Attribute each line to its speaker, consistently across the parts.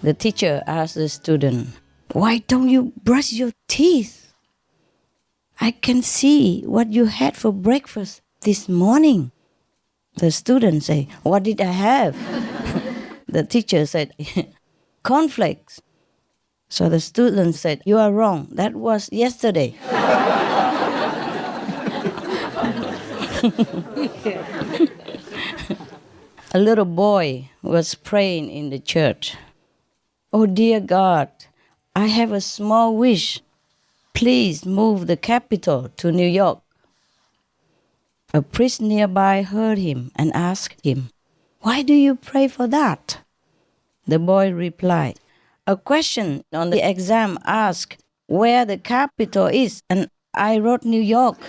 Speaker 1: The teacher asked the student, "Why don't you brush your teeth? I can see what you had for breakfast this morning." The student said, "What did I have?" The teacher said, "Cornflakes." So the student said, "You are wrong. That was yesterday." A little boy was praying in the church. "Oh dear God, I have a small wish. Please move the capital to New York." A priest nearby heard him and asked him, "Why do you pray for that?" The boy replied, "A question on the exam asked where the capital is, and I wrote New York."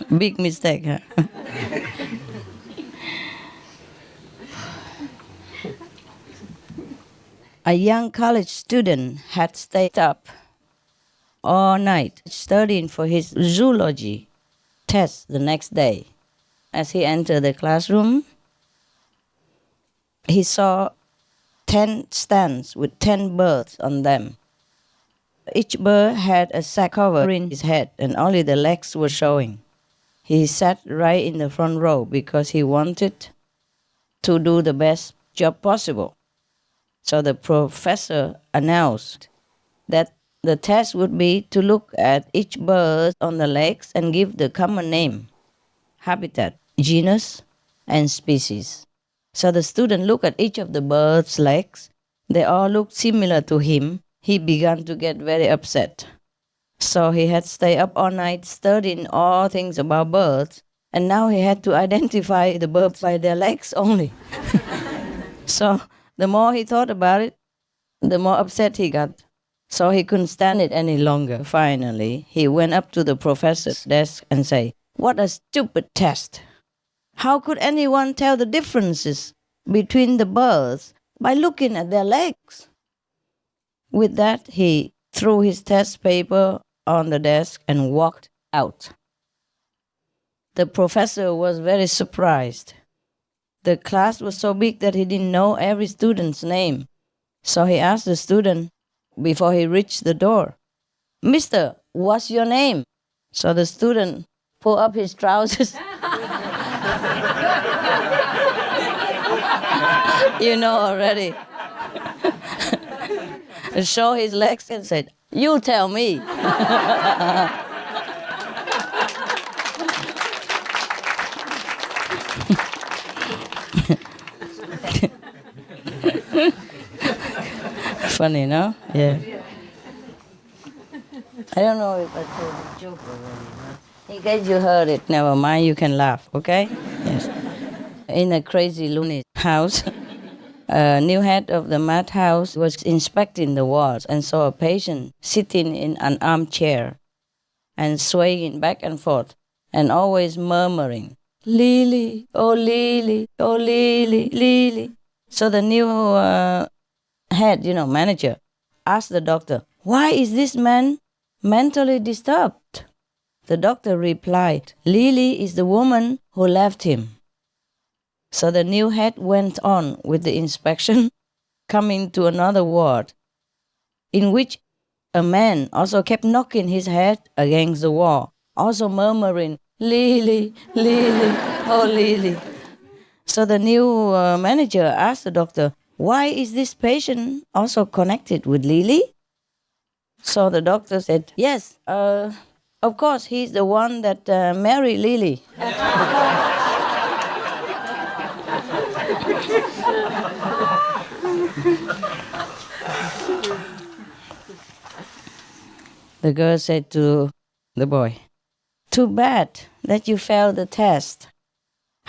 Speaker 1: Big mistake, huh? A young college student had stayed up all night studying for his zoology test the next day. As he entered the classroom, he saw 10 stands with 10 birds on them. Each bird had a sack covering his head, and only the legs were showing. He sat right in the front row because he wanted to do the best job possible. So the professor announced that the test would be to look at each bird on the legs and give the common name, habitat, genus, and species. So the student looked at each of the bird's legs. They all looked similar to him. He began to get very upset. So he had stayed up all night studying all things about birds, and now he had to identify the birds by their legs only. So the more he thought about it, the more upset he got. So he couldn't stand it any longer. Finally, he went up to the professor's desk and said, "What a stupid test. How could anyone tell the differences between the birds by looking at their legs?" With that, he threw his test paper on the desk and walked out. The professor was very surprised. The class was so big that he didn't know every student's name. So he asked the student before he reached the door, "Mister, what's your name?" So the student pulled up his trousers. You know already. Show his legs and said, "You tell me." Funny, no? Yeah. I don't know if I told the joke already, but in case you heard it, never mind, you can laugh, okay? Yes. In a crazy lunatic house, a new head of the madhouse was inspecting the wards and saw a patient sitting in an armchair and swaying back and forth and always murmuring, "Lily, oh Lily, oh Lily, Lily." So the new head, manager, asked the doctor, "Why is this man mentally disturbed?" The doctor replied, "Lily is the woman who left him." So the new head went on with the inspection, coming to another ward, in which a man also kept knocking his head against the wall, also murmuring, "Lily, Lily, oh Lily." So the new manager asked the doctor, "Why is this patient also connected with Lily?" So the doctor said, "Yes, of course, he's the one that married Lily." The girl said to the boy, "Too bad that you failed the test.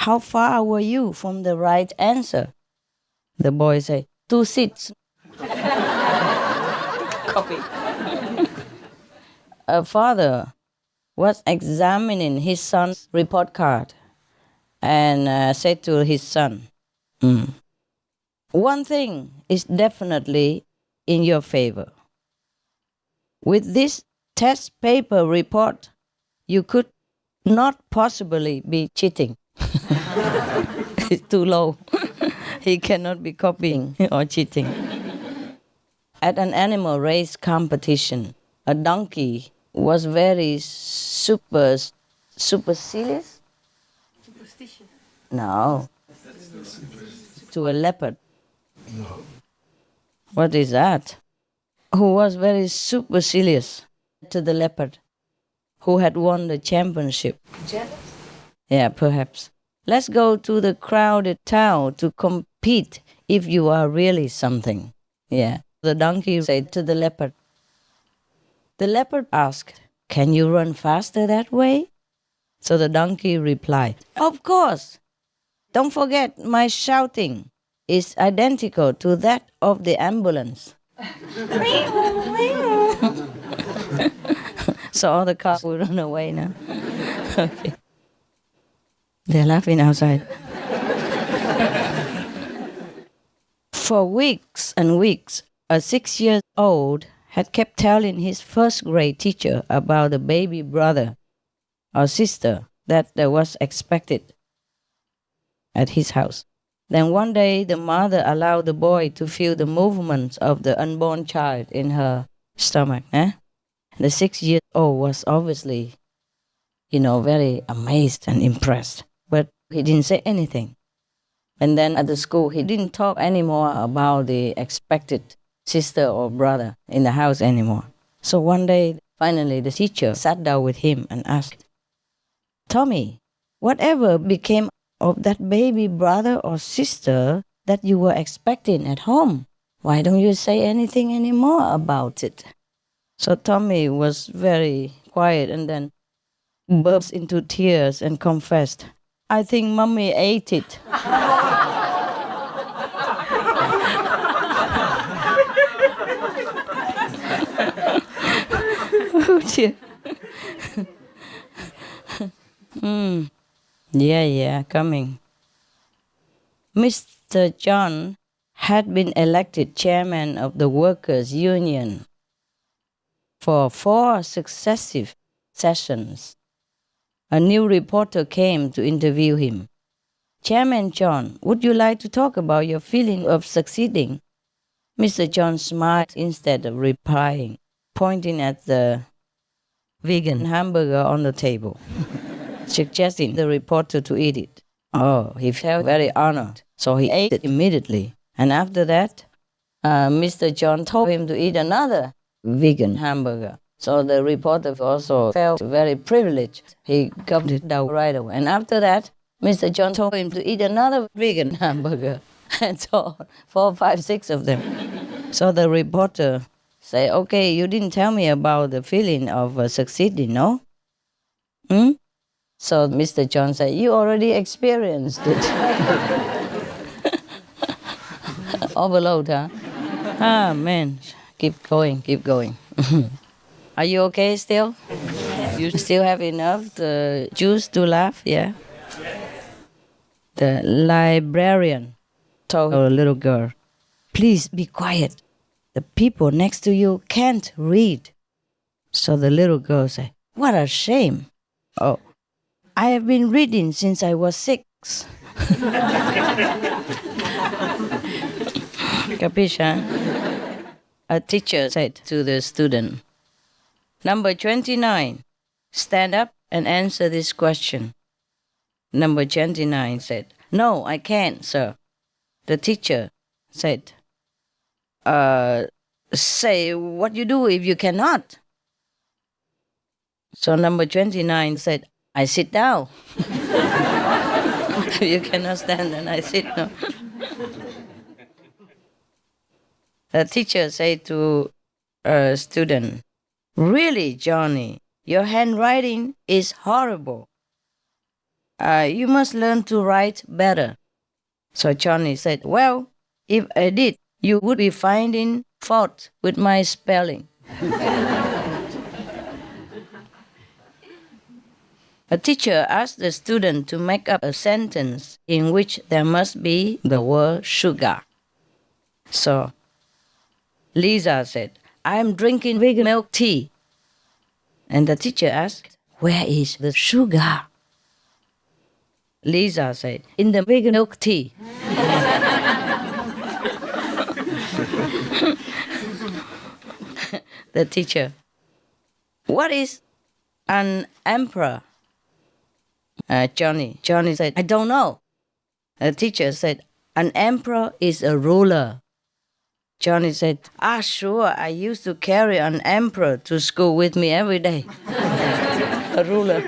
Speaker 1: How far were you from the right answer?" The boy said, "2 seats." Copy. A father was examining his son's report card and said to his son, "One thing is definitely in your favor. With this test paper report, you could not possibly be cheating." It's too low. He cannot be copying or cheating. At an animal race competition, a donkey was very superstitious?
Speaker 2: Superstition.
Speaker 1: No. To a leopard.
Speaker 3: No.
Speaker 1: What is that? Who was very supercilious to the leopard, who had won the championship.
Speaker 2: Jealous?
Speaker 1: Yeah, perhaps. Let's go to the crowded town to compete if you are really something. Yeah. The donkey said to the leopard. The leopard asked, can you run faster that way? So the donkey replied, of course. Don't forget my shouting is identical to that of the ambulance. So all the cars will run away now. Okay. They're laughing outside. For weeks and weeks, a 6-year-old had kept telling his first grade teacher about the baby brother or sister that was expected at his house. Then one day, the mother allowed the boy to feel the movements of the unborn child in her stomach. The 6-year-old was obviously, very amazed and impressed. But he didn't say anything. And then at the school, he didn't talk anymore about the expected sister or brother in the house anymore. So one day, finally, the teacher sat down with him and asked, Tommy, whatever became of that baby brother or sister that you were expecting at home? Why don't you say anything anymore about it? So Tommy was very quiet and then burst into tears and confessed, I think Mommy ate it. Oh dear. Yeah, coming. Mr. John had been elected chairman of the Workers' Union for 4 successive sessions. A new reporter came to interview him. Chairman John, would you like to talk about your feeling of succeeding? Mr. John smiled instead of replying, pointing at the vegan hamburger on the table, suggesting the reporter to eat it. Oh, he felt very honored, so he ate it immediately. And after that, Mr. John told him to eat another vegan hamburger. So the reporter also felt very privileged. He gobbled it down right away. And after that, Mr. John told him to eat another vegan hamburger. And so 4, 5, 6 of them. So the reporter said, okay, you didn't tell me about the feeling of succeeding, no? So Mr. John said, you already experienced it. Overload, huh? Ah, man. Keep going. Are you okay still? You still have enough juice to laugh, yeah? The librarian told a little girl, please be quiet. The people next to you can't read. So the little girl said, what a shame. Oh, I have been reading since I was 6. Capisce, huh? A teacher said to the student, Number 29, stand up and answer this question. Number 29 said, no, I can't, sir. The teacher said, say what you do if you cannot. So number 29 said, I sit down. You cannot stand and I sit down. The teacher said to a student, really, Johnny, your handwriting is horrible. You must learn to write better. So Johnny said, well, if I did, you would be finding fault with my spelling. A teacher asked the student to make up a sentence in which there must be the word sugar. So Lisa said, I'm drinking vegan milk tea. And the teacher asked, where is the sugar? Lisa said, in the vegan milk tea. The teacher, what is an emperor? Johnny said, I don't know. The teacher said, an emperor is a ruler. Johnny said, sure, I used to carry an emperor to school with me every day. A ruler.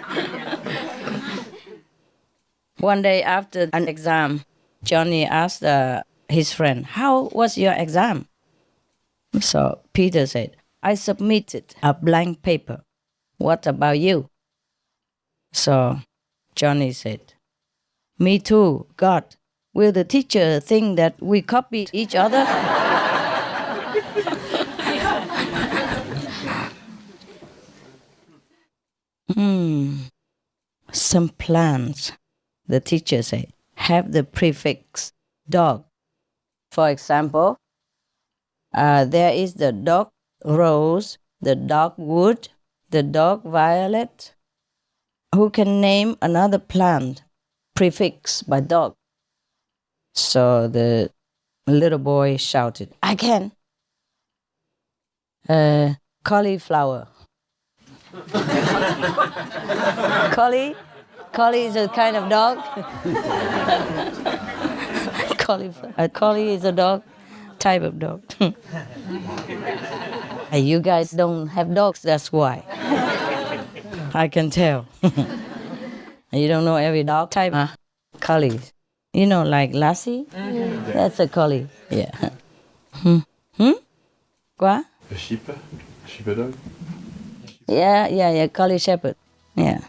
Speaker 1: One day after an exam, Johnny asked his friend, how was your exam? So Peter said, I submitted a blank paper. What about you? So Johnny said, me too, God. Will the teacher think that we copied each other? Some plants, the teacher said, have the prefix dog. For example, there is the dog rose, the dogwood, the dog violet. Who can name another plant prefixed by dog? So the little boy shouted, I can. Cauliflower. Collie is a kind of dog. A collie is a dog, type of dog. You guys don't have dogs, that's why. I can tell. You don't know every dog type, huh? Collies. You know, like Lassie? That's a collie. Yeah. What?
Speaker 2: A sheep dog?
Speaker 1: Yeah, collie shepherd. Yeah.